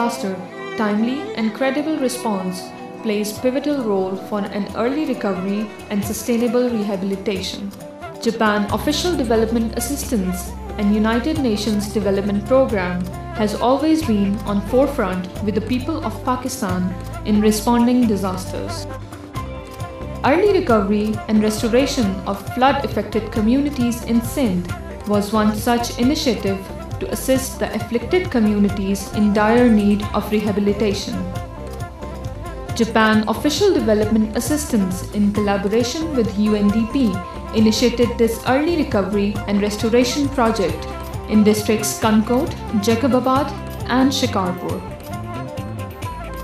disaster, timely and credible response plays pivotal role for an early recovery and sustainable rehabilitation. Japan Official Development Assistance and United Nations Development Program has always been on forefront with the people of Pakistan in responding disasters. Early recovery and restoration of flood-affected communities in Sindh was one such initiative to assist the afflicted communities in dire need of rehabilitation. Japan Official Development Assistance in collaboration with UNDP initiated this early recovery and restoration project in districts Kankot, Jacobabad and Shikarpur.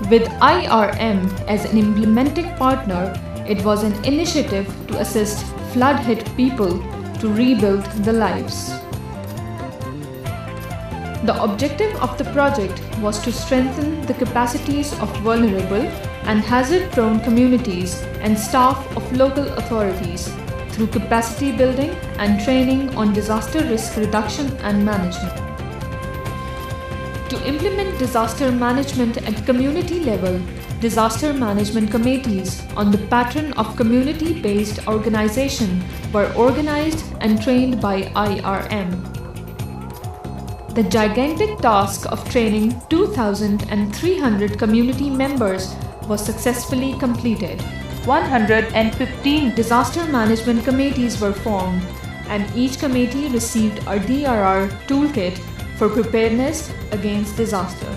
With IRM as an implementing partner, it was an initiative to assist flood-hit people to rebuild their lives. The objective of the project was to strengthen the capacities of vulnerable and hazard-prone communities and staff of local authorities through capacity building and training on disaster risk reduction and management. To implement disaster management at community level, disaster management committees on the pattern of community-based organization were organized and trained by IRM. The gigantic task of training 2,300 community members was successfully completed. 115 disaster management committees were formed, and each committee received a DRR toolkit for preparedness against disaster.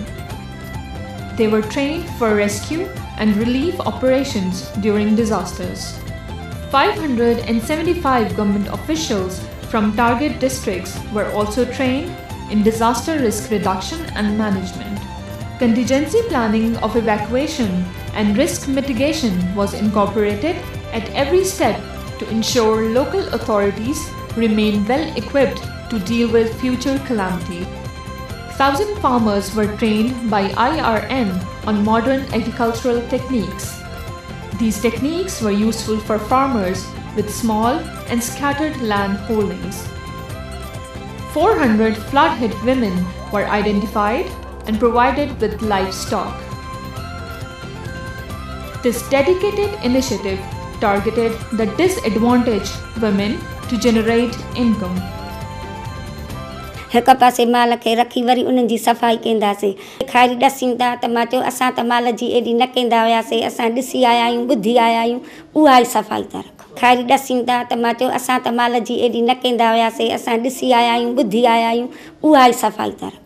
They were trained for rescue and relief operations during disasters. 575 government officials from target districts were also trained in disaster risk reduction and management. Contingency planning of evacuation and risk mitigation was incorporated at every step to ensure local authorities remain well equipped to deal with future calamity. 1,000 farmers were trained by IRM on modern agricultural techniques. These techniques were useful for farmers with small and scattered land holdings. 400 flood-hit women were identified and provided with livestock. This dedicated initiative targeted the disadvantaged women to generate income. हिक पासे माल खे रखी worry उन्हनि जी सफ़ाई कंदासीं खारी ॾसींदा त मां चयो असां त माल जी एॾी न कंदा हुआसीं असां ॾिसी आया आहियूं ॿुधी आया आहियूं उहा ई सफ़ाई था रखो खारी ॾसींदा त मां चयो असां त माल जी एॾी न कंदा हुआसीं असां ॾिसी आया आहियूं ॿुधी आया आहियूं उहा ई सफ़ाई था रखो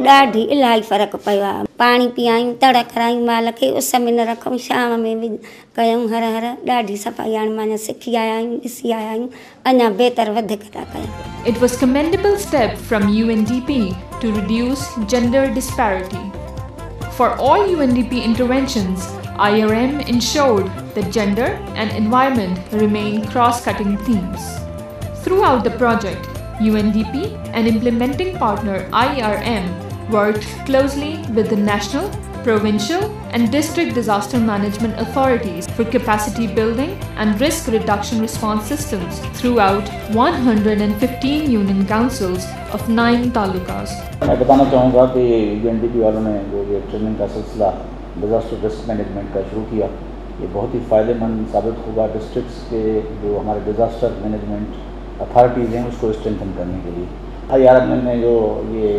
ॾाढी इलाही फ़र्क़ु पियो आहे पाणी पीआयूं तड़ करायूं माल खे उस में न रखूं शाम में कयूं हर हर ॾाढी सफ़ाई हाणे मां सिखी आया आहियूं ॾिसी आया आहियूं अञा बहितर वधीक था कयूं. It was a commendable step from UNDP to reduce gender disparity. For all UNDP interventions, IRM ensured that gender and environment remain cross-cutting themes. Throughout the project, UNDP and implementing partner IRM worked closely with the national, provincial and district disaster management authorities for capacity building and risk reduction response systems throughout 115 union councils of 9 talukas. मैं बताना चाहूँगा कि UNDP वालों ने जो ये training का सिलसिला डिजास्टर रिस्क मैनेजमेंट का शुरू किया ये बहुत ही फ़ायदेमंद साबित होगा डिस्ट्रिक्ट्स के जो हमारे डिजास्टर मैनेजमेंट अथॉरिटीज़ हैं उसको स्ट्रेंथन करने के लिए. IRM ने जो ये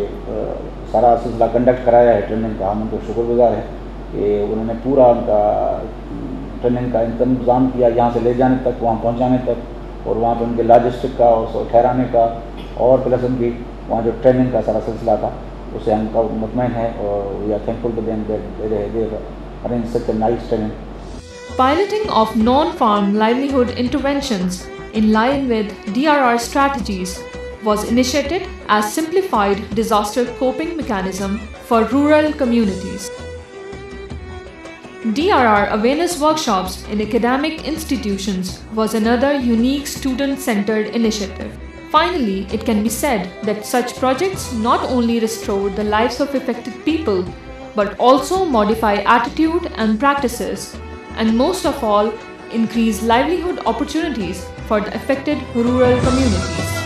सारा सिलसिला कंडक्ट कराया है ट्रेनिंग का हम उनको शुक्रगुजार हैं कि उन्होंने पूरा उनका ट्रेनिंग का इंतजाम किया यहाँ से ले जाने तक वहाँ पहुँचाने तक और वहाँ पर उनके लॉजिस्टिक का और ठहराने का और प्लस उनकी वहाँ जो ट्रेनिंग का सारा सिलसिला था उससे हम मुतमईन है और we are thankful to them that they arrange such a nice training. Piloting of non-farm livelihood interventions in line with DRR strategies was initiated as simplified disaster coping mechanism for rural communities. DRR awareness workshops in academic institutions was another unique student-centered initiative. Finally, it can be said that such projects not only restore the lives of affected people, but also modify attitude and practices, and most of all, increase livelihood opportunities for the affected rural communities.